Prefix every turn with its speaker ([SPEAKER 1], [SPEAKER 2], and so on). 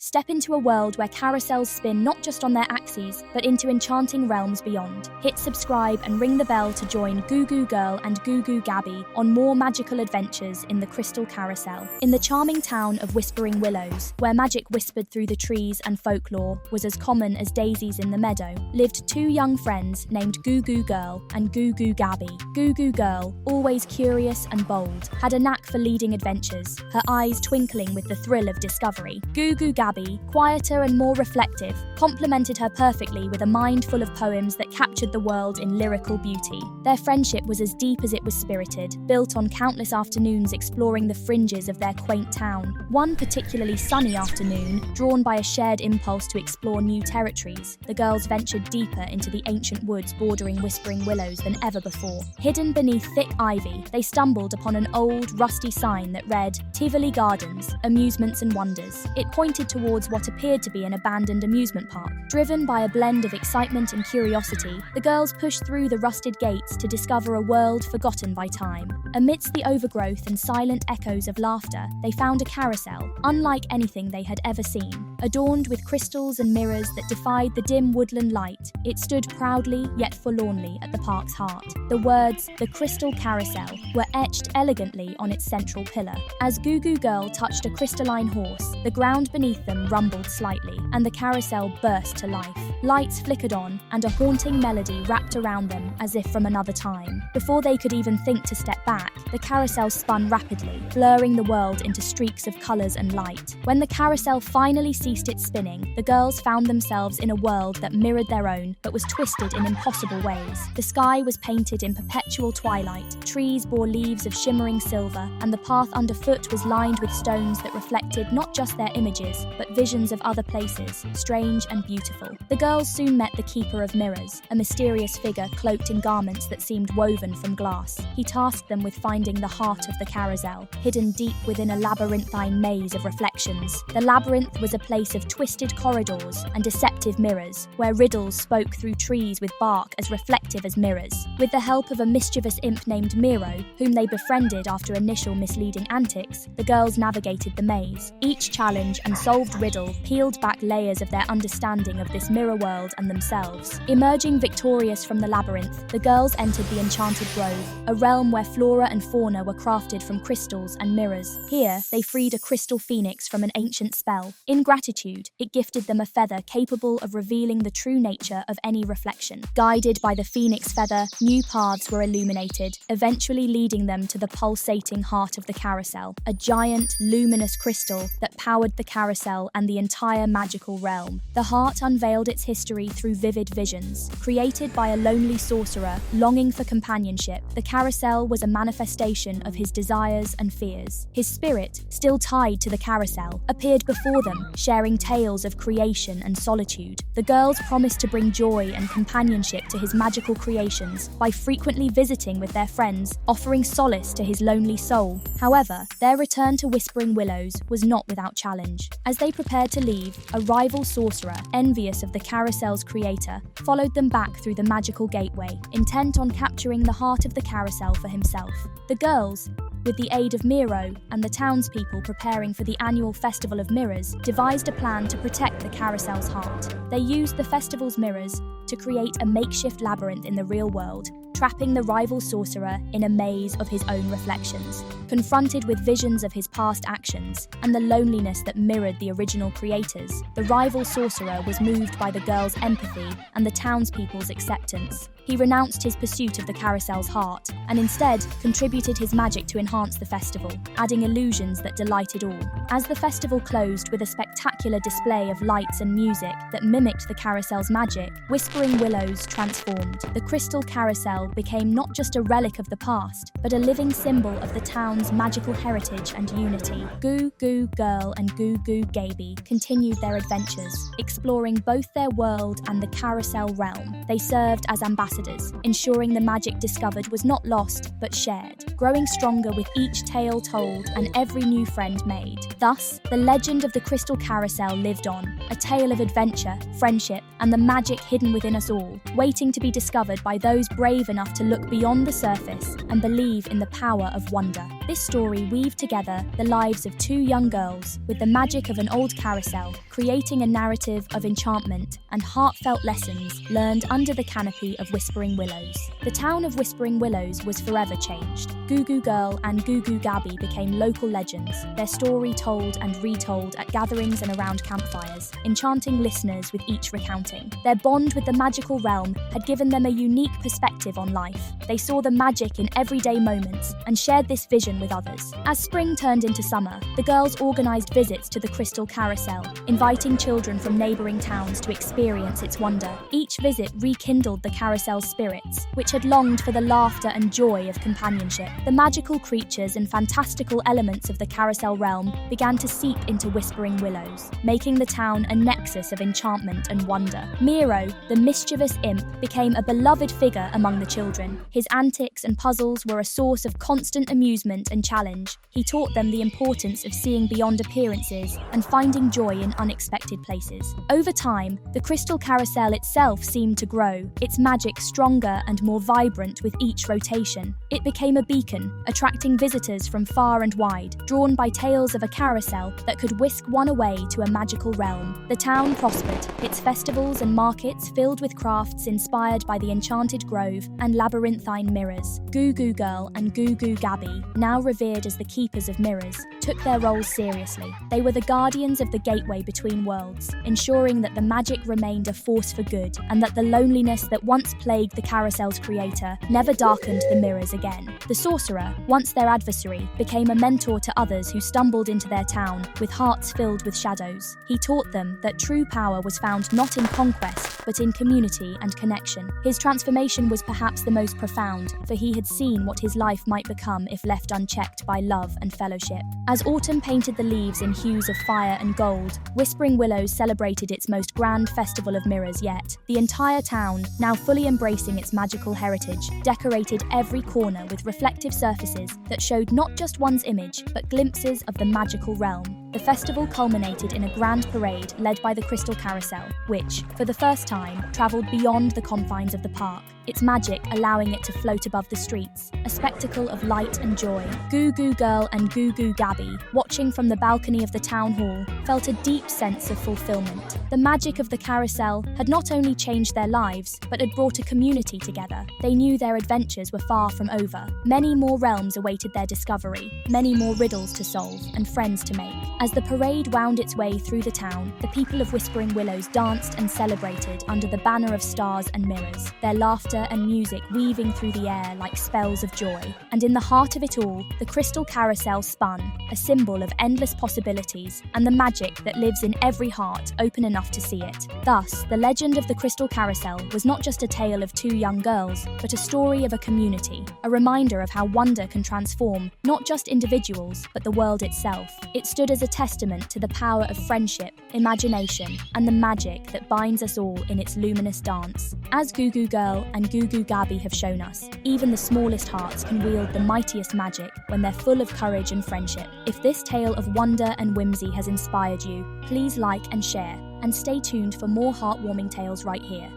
[SPEAKER 1] Step into a world where carousels spin not just on their axes, but into enchanting realms beyond. Hit subscribe and ring the bell to join Goo Goo Girl and Goo Goo Gaby on more magical adventures in the Crystal Carousel. In the charming town of Whispering Willows, where magic whispered through the trees and folklore was as common as daisies in the meadow, lived two young friends named Goo Goo Girl and Goo Goo Gaby. Goo Goo Girl, always curious and bold, had a knack for leading adventures, her eyes twinkling with the thrill of discovery. Goo Goo Gaby, quieter and more reflective, complemented her perfectly with a mind full of poems that captured the world in lyrical beauty. Their friendship was as deep as it was spirited, built on countless afternoons exploring the fringes of their quaint town. One particularly sunny afternoon, drawn by a shared impulse to explore new territories, the girls ventured deeper into the ancient woods bordering Whispering Willows than ever before. Hidden beneath thick ivy, they stumbled upon an old, rusty sign that read, "Tivoli Gardens, Amusements and Wonders." It pointed towards what appeared to be an abandoned amusement park. Driven by a blend of excitement and curiosity, the girls pushed through the rusted gates to discover a world forgotten by time. Amidst the overgrowth and silent echoes of laughter, they found a carousel, unlike anything they had ever seen. Adorned with crystals and mirrors that defied the dim woodland light, it stood proudly yet forlornly at the park's heart. The words, "The Crystal Carousel," were etched elegantly on its central pillar. As Goo Goo Girl touched a crystalline horse, the ground beneath them rumbled slightly, and the carousel burst to life. Lights flickered on, and a haunting melody wrapped around them as if from another time. Before they could even think to step back, the carousel spun rapidly, blurring the world into streaks of colours and light. When the carousel finally ceased its spinning, the girls found themselves in a world that mirrored their own, but was twisted in impossible ways. The sky was painted in perpetual twilight, trees bore leaves of shimmering silver, and the path underfoot was lined with stones that reflected not just their images, but visions of other places, strange and beautiful. The girls soon met the Keeper of Mirrors, a mysterious figure cloaked in garments that seemed woven from glass. He tasked them with finding the heart of the carousel, hidden deep within a labyrinthine maze of reflections. The labyrinth was a place of twisted corridors and deceptive mirrors, where riddles spoke through trees with bark as reflective as mirrors. With the help of a mischievous imp named Miro, whom they befriended after initial misleading antics, the girls navigated the maze. Each challenge and solved riddle peeled back layers of their understanding of this mirror world and themselves. Emerging victorious from the labyrinth, the girls entered the Enchanted Grove, a realm where flora and fauna were crafted from crystals and mirrors. Here, they freed a crystal phoenix from an ancient spell. In gratitude, it gifted them a feather capable of revealing the true nature of any reflection. Guided by the phoenix feather, new paths were illuminated, eventually leading them to the pulsating heart of the carousel, a giant, luminous crystal that powered the carousel and the entire magical realm. The heart unveiled its history through vivid visions. Created by a lonely sorcerer longing for companionship, the carousel was a manifestation of his desires and fears. His spirit, still tied to the carousel, appeared before them, sharing tales of creation and solitude. The girls promised to bring joy and companionship to his magical creations by frequently visiting with their friends, offering solace to his lonely soul. However, their return to Whispering Willows was not without challenge. As they prepared to leave, a rival sorcerer, envious of the carousel's creator, followed them back through the magical gateway, intent on capturing the heart of the carousel for himself. The girls, with the aid of Miro and the townspeople preparing for the annual Festival of Mirrors, devised a plan to protect the carousel's heart. They used the festival's mirrors to create a makeshift labyrinth in the real world, trapping the rival sorcerer in a maze of his own reflections. Confronted with visions of his past actions and the loneliness that mirrored the original creators, the rival sorcerer was moved by the girls' empathy and the townspeople's acceptance. He renounced his pursuit of the carousel's heart and instead contributed his magic to enhance the festival, adding illusions that delighted all. As the festival closed with a spectacular display of lights and music that mimicked the carousel's magic, Whispering Willows transformed. The Crystal Carousel became not just a relic of the past, but a living symbol of the town's magical heritage and unity. Goo Goo Girl and Goo Goo Gaby continued their adventures, exploring both their world and the carousel realm. They served as ambassadors, ensuring the magic discovered was not lost, but shared, growing stronger with each tale told and every new friend made. Thus, the legend of the Crystal Carousel lived on, a tale of adventure, friendship, and the magic hidden within us all, waiting to be discovered by those brave enough to look beyond the surface and believe in the power of wonder. This story weaved together the lives of two young girls with the magic of an old carousel, creating a narrative of enchantment and heartfelt lessons learned under the canopy of Whispering Willows. The town of Whispering Willows was forever changed. Goo Goo Girl and Goo Goo Gaby became local legends, their story told and retold at gatherings and around campfires, enchanting listeners with each recounting. Their bond with the magical realm had given them a unique perspective on life. They saw the magic in everyday moments and shared this vision with others. As spring turned into summer, the girls organised visits to the Crystal Carousel, inviting children from neighbouring towns to experience its wonder. Each visit rekindled the carousel's spirits, which had longed for the laughter and joy of companionship. The magical creatures and fantastical elements of the carousel realm began to seep into Whispering Willows, making the town a nexus of enchantment and wonder. Miro, the mischievous imp, became a beloved figure among the children. His antics and puzzles were a source of constant amusement and challenge. He taught them the importance of seeing beyond appearances and finding joy in unexpected places. Over time, the Crystal Carousel itself seemed to grow, its magic stronger and more vibrant with each rotation. It became a beacon, attracting visitors from far and wide, drawn by tales of a carousel that could whisk one away to a magical realm. The town prospered, its festivals and markets filled with crafts inspired by the Enchanted Grove and labyrinthine mirrors. Goo Goo Girl and Goo Goo Gaby, now revered as the keepers of mirrors, took their roles seriously. They were the guardians of the gateway between worlds, ensuring that the magic remained a force for good and that the loneliness that once plagued the carousel's creator never darkened the mirrors again. The Sorcerer, once their adversary, became a mentor to others who stumbled into their town with hearts filled with shadows. He taught them that true power was found not in conquest, but in community and connection. His transformation was perhaps the most profound, for he had seen what his life might become if left unchecked by love and fellowship. As autumn painted the leaves in hues of fire and gold, Whispering Willows celebrated its most grand festival of mirrors yet. The entire town, now fully embracing its magical heritage, decorated every corner with reflective surfaces that showed not just one's image, but glimpses of the magical realm. The festival culminated in a grand parade led by the Crystal Carousel, which, for the first time, travelled beyond the confines of the park, its magic allowing it to float above the streets, a spectacle of light and joy. Goo Goo Girl and Goo Goo Gaby, watching from the balcony of the town hall, felt a deep sense of fulfillment. The magic of the carousel had not only changed their lives, but had brought a community together. They knew their adventures were far from over. Many more realms awaited their discovery, many more riddles to solve and friends to make. As the parade wound its way through the town, the people of Whispering Willows danced and celebrated under the banner of stars and mirrors, their laughter and music weaving through the air like spells of joy. And in the heart of it all, the Crystal Carousel spun, a symbol of endless possibilities and the magic that lives in every heart open enough to see it. Thus, the legend of the Crystal Carousel was not just a tale of two young girls, but a story of a community, a reminder of how wonder can transform not just individuals, but the world itself. It stood as a testament to the power of friendship, imagination, and the magic that binds us all in its luminous dance. As Goo Goo Girl and Goo Goo Gaby have shown us, even the smallest hearts can wield the mightiest magic when they're full of courage and friendship. If this tale of wonder and whimsy has inspired you, please like and share, and stay tuned for more heartwarming tales right here.